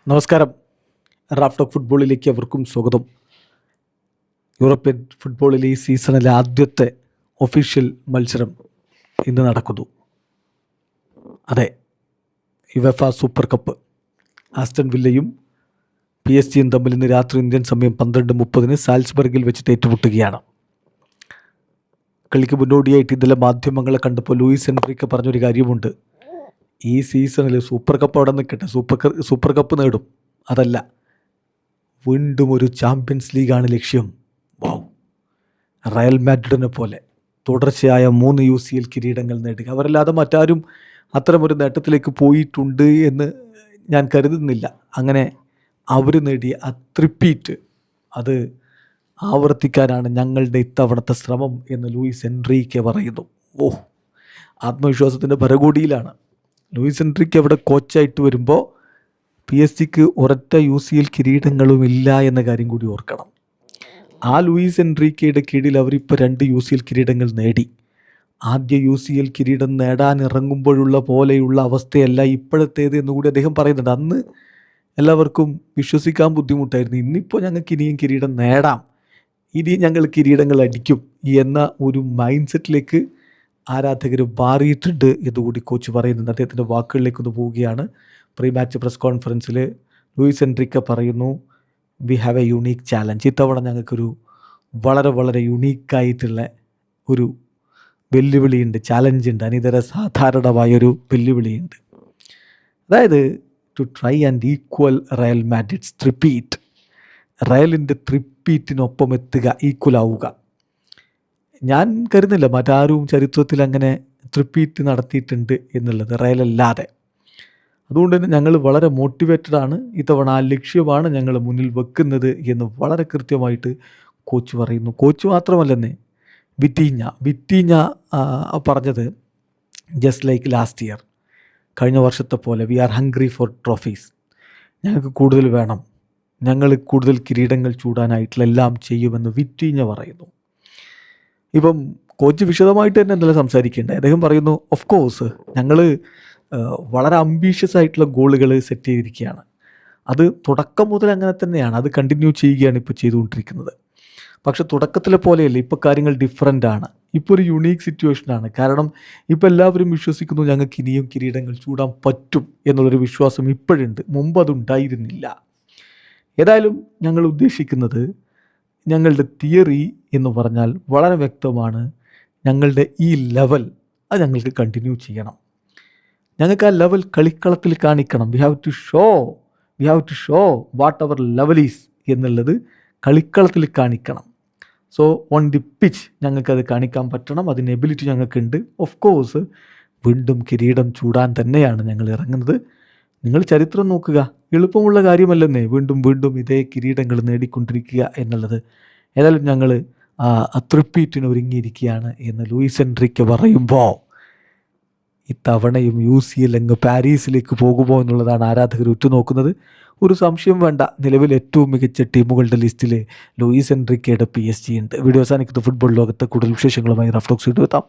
നമസ്കാരം. റാഫ്റ്റോക്ക് ഫുട്ബോളിലേക്ക് അവർക്കും സ്വാഗതം. യൂറോപ്യൻ ഫുട്ബോളിലെ ഈ സീസണിലെ ആദ്യത്തെ ഒഫീഷ്യൽ മത്സരം ഇന്ന് നടക്കുന്നു. അതെ, യുവേഫ സൂപ്പർ കപ്പ് ആസ്റ്റൺ വില്ലയും PSG തമ്മിൽ ഇന്ന് രാത്രി ഇന്ത്യൻ സമയം 12:30 സാൽസ്ബർഗിൽ വെച്ചിട്ട് ഏറ്റുമുട്ടുകയാണ്. കളിക്ക് മുന്നോടിയായിട്ട് ഇന്നലെ മാധ്യമങ്ങളെ കണ്ടപ്പോൾ ലൂയിസ് എൻറിക്ക പറഞ്ഞൊരു കാര്യമുണ്ട്. ഈ സീസണിൽ സൂപ്പർ കപ്പ് അവിടെ നിൽക്കട്ടെ, സൂപ്പർ കപ്പ് നേടും, അതല്ല, വീണ്ടും ഒരു ചാമ്പ്യൻസ് ലീഗാണ് ലക്ഷ്യം. വൗ! റയൽ മാഡ്രിഡിനെ പോലെ തുടർച്ചയായ 3 UCL കിരീടങ്ങൾ നേടുക. അവരല്ലാതെ മറ്റാരും അത്തരമൊരു നേട്ടത്തിലേക്ക് പോയിട്ടുണ്ട് എന്ന് ഞാൻ കരുതുന്നില്ല. അങ്ങനെ അവർ നേടിയ റിപ്പീറ്റ് അത് ആവർത്തിക്കാനാണ് ഞങ്ങളുടെ ഇത്തവണത്തെ ശ്രമം എന്ന് ലൂയിസ് എൻറിക്ക പറയുന്നു. ആത്മവിശ്വാസത്തിൻ്റെ ഭരകൂടിയിലാണ്. ലൂയിസ് എൻറിക്ക അവിടെ കോച്ചായിട്ട് വരുമ്പോൾ PSG ഒരൊറ്റ UCL കിരീടങ്ങളും ഇല്ല എന്ന കാര്യം കൂടി ഓർക്കണം. ആ ലൂയിസ് എൻറിക്കയുടെ കീഴിൽ അവരിപ്പോൾ 2 UCL കിരീടങ്ങൾ നേടി. ആദ്യ UCL കിരീടം നേടാനിറങ്ങുമ്പോഴുള്ള പോലെയുള്ള അവസ്ഥയല്ല ഇപ്പോഴത്തേത് എന്നുകൂടി അദ്ദേഹം പറയുന്നുണ്ട്. അന്ന് എല്ലാവർക്കും വിശ്വസിക്കാൻ ബുദ്ധിമുട്ടായിരുന്നു. ഇന്നിപ്പോൾ ഞങ്ങൾക്ക് ഇനിയും കിരീടം നേടാം, ഇനി ഞങ്ങൾ കിരീടങ്ങൾ അടിക്കും എന്ന ഒരു മൈൻഡ് സെറ്റിലേക്ക് ആരാധകർ മാറിയിട്ടുണ്ട് എന്നുകൂടി കോച്ച് പറയുന്നുണ്ട്. അദ്ദേഹത്തിൻ്റെ വാക്കുകളിലേക്കൊന്ന് പോവുകയാണ്. പ്രീ മാച്ച് പ്രസ് കോൺഫറൻസിൽ ലൂയിസ് എൻറിക്ക പറയുന്നു, we have A unique challenge. ഇത്തവണ ഞങ്ങൾക്കൊരു വളരെ വളരെ യുണീക്കായിട്ടുള്ള ഒരു വെല്ലുവിളിയുണ്ട്, ചാലഞ്ചുണ്ട്, അനിതര സാധാരണമായൊരു വെല്ലുവിളിയുണ്ട്. അതായത് to try and equal Real Madrid's threepeat. റയലിൻ്റെ ത്രിപ്പീറ്റിനൊപ്പം എത്തുക, ഈക്വൽ ആവുക. ഞാൻ കരുതുന്നില്ല മറ്റാരും ചരിത്രത്തിൽ അങ്ങനെ ത്രിപ്പീറ്റ് നടത്തിയിട്ടുണ്ട് എന്നുള്ളത്, റയലല്ലാതെ. അതുകൊണ്ട് തന്നെ ഞങ്ങൾ വളരെ മോട്ടിവേറ്റഡ് ആണ്. ഇത്തവണ ആ ലക്ഷ്യമാണ് ഞങ്ങൾ മുന്നിൽ വെക്കുന്നത് എന്ന് വളരെ കൃത്യമായിട്ട് കോച്ച് പറയുന്നു. കോച്ച് മാത്രമല്ലെന്നേ, വിറ്റീഞ്ഞ പറഞ്ഞത് ജസ്റ്റ് ലൈക്ക് ലാസ്റ്റ് ഇയർ, കഴിഞ്ഞ വർഷത്തെ പോലെ we are hungry for trophies. ഞങ്ങൾക്ക് കൂടുതൽ വേണം, ഞങ്ങൾ കൂടുതൽ കിരീടങ്ങൾ ചൂടാനായിട്ടുള്ള എല്ലാം ചെയ്യുമെന്ന് വിറ്റീഞ്ഞ പറയുന്നു. ഇപ്പം കോച്ച് വിശദമായിട്ട് തന്നെ എന്തെല്ലാം സംസാരിക്കേണ്ടത്. അദ്ദേഹം പറയുന്നു, ഓഫ് കോഴ്സ് ഞങ്ങൾ വളരെ അംബീഷ്യസ് ആയിട്ടുള്ള ഗോളുകൾ സെറ്റ് ചെയ്തിരിക്കുകയാണ്. അത് തുടക്കം മുതൽ അങ്ങനെ തന്നെയാണ്, അത് കണ്ടിന്യൂ ചെയ്യുകയാണ് ഇപ്പോൾ ചെയ്തുകൊണ്ടിരിക്കുന്നത്. പക്ഷെ തുടക്കത്തിലെ പോലെയല്ല, ഇപ്പോൾ കാര്യങ്ങൾ ഡിഫറൻ്റ് ആണ്. ഇപ്പോൾ ഒരു യുണീക്ക് സിറ്റുവേഷനാണ്. കാരണം ഇപ്പോൾ എല്ലാവരും വിശ്വസിക്കുന്നു ഞങ്ങൾക്ക് ഇനിയും കിരീടങ്ങൾ ചൂടാൻ പറ്റും എന്നുള്ളൊരു വിശ്വാസം ഇപ്പോഴുണ്ട്, മുമ്പ് അതുണ്ടായിരുന്നില്ല. ഏതായാലും ഞങ്ങൾ ഉദ്ദേശിക്കുന്നത്, ഞങ്ങളുടെ തിയറി എന്ന് പറഞ്ഞാൽ വളരെ വ്യക്തമാണ്. ഞങ്ങളുടെ ഈ ലെവൽ അത് ഞങ്ങൾക്ക് കണ്ടിന്യൂ ചെയ്യണം. ഞങ്ങൾക്ക് ആ ലെവൽ കളിക്കളത്തിൽ കാണിക്കണം. We have to show what our level is എന്നുള്ളത് കളിക്കളത്തിൽ കാണിക്കണം. സോ ഓൺ ദി പിച്ച് ഞങ്ങൾക്കത് കാണിക്കാൻ പറ്റണം. അതിന് എബിലിറ്റി ഞങ്ങൾക്കുണ്ട്. ഓഫ് കോഴ്സ് വീണ്ടും കിരീടം ചൂടാൻ തന്നെയാണ് ഞങ്ങൾ ഇറങ്ങുന്നത്. നിങ്ങൾ ചരിത്രം നോക്കുക, എളുപ്പമുള്ള കാര്യമല്ലെന്നേ വീണ്ടും വീണ്ടും ഇതേ കിരീടങ്ങൾ നേടിക്കൊണ്ടിരിക്കുക എന്നുള്ളത്. ഏതായാലും ഞങ്ങൾ റിപ്പീറ്റിന് ഒരുങ്ങിയിരിക്കുകയാണ് എന്ന് ലൂയിസ് എൻറിക്ക പറയുമ്പോൾ, ഇത്തവണയും UCL അങ്ങ് പാരീസിലേക്ക് പോകുമോ എന്നുള്ളതാണ് ആരാധകർ ഉറ്റുനോക്കുന്നത്. ഒരു സംശയം വേണ്ട, നിലവിൽ ഏറ്റവും മികച്ച ടീമുകളുടെ ലിസ്റ്റിൽ ലൂയിസ് എൻറിക്കയുടെ PSG ഉണ്ട്. വീഡിയോ അവസാനിക്കുന്ന ഫുട്ബോൾ ലോകത്തെ കൂടുതൽ വിശേഷങ്ങളുമായി റാഫ്റ്റോക്സ് വീഡിയോ എത്താം.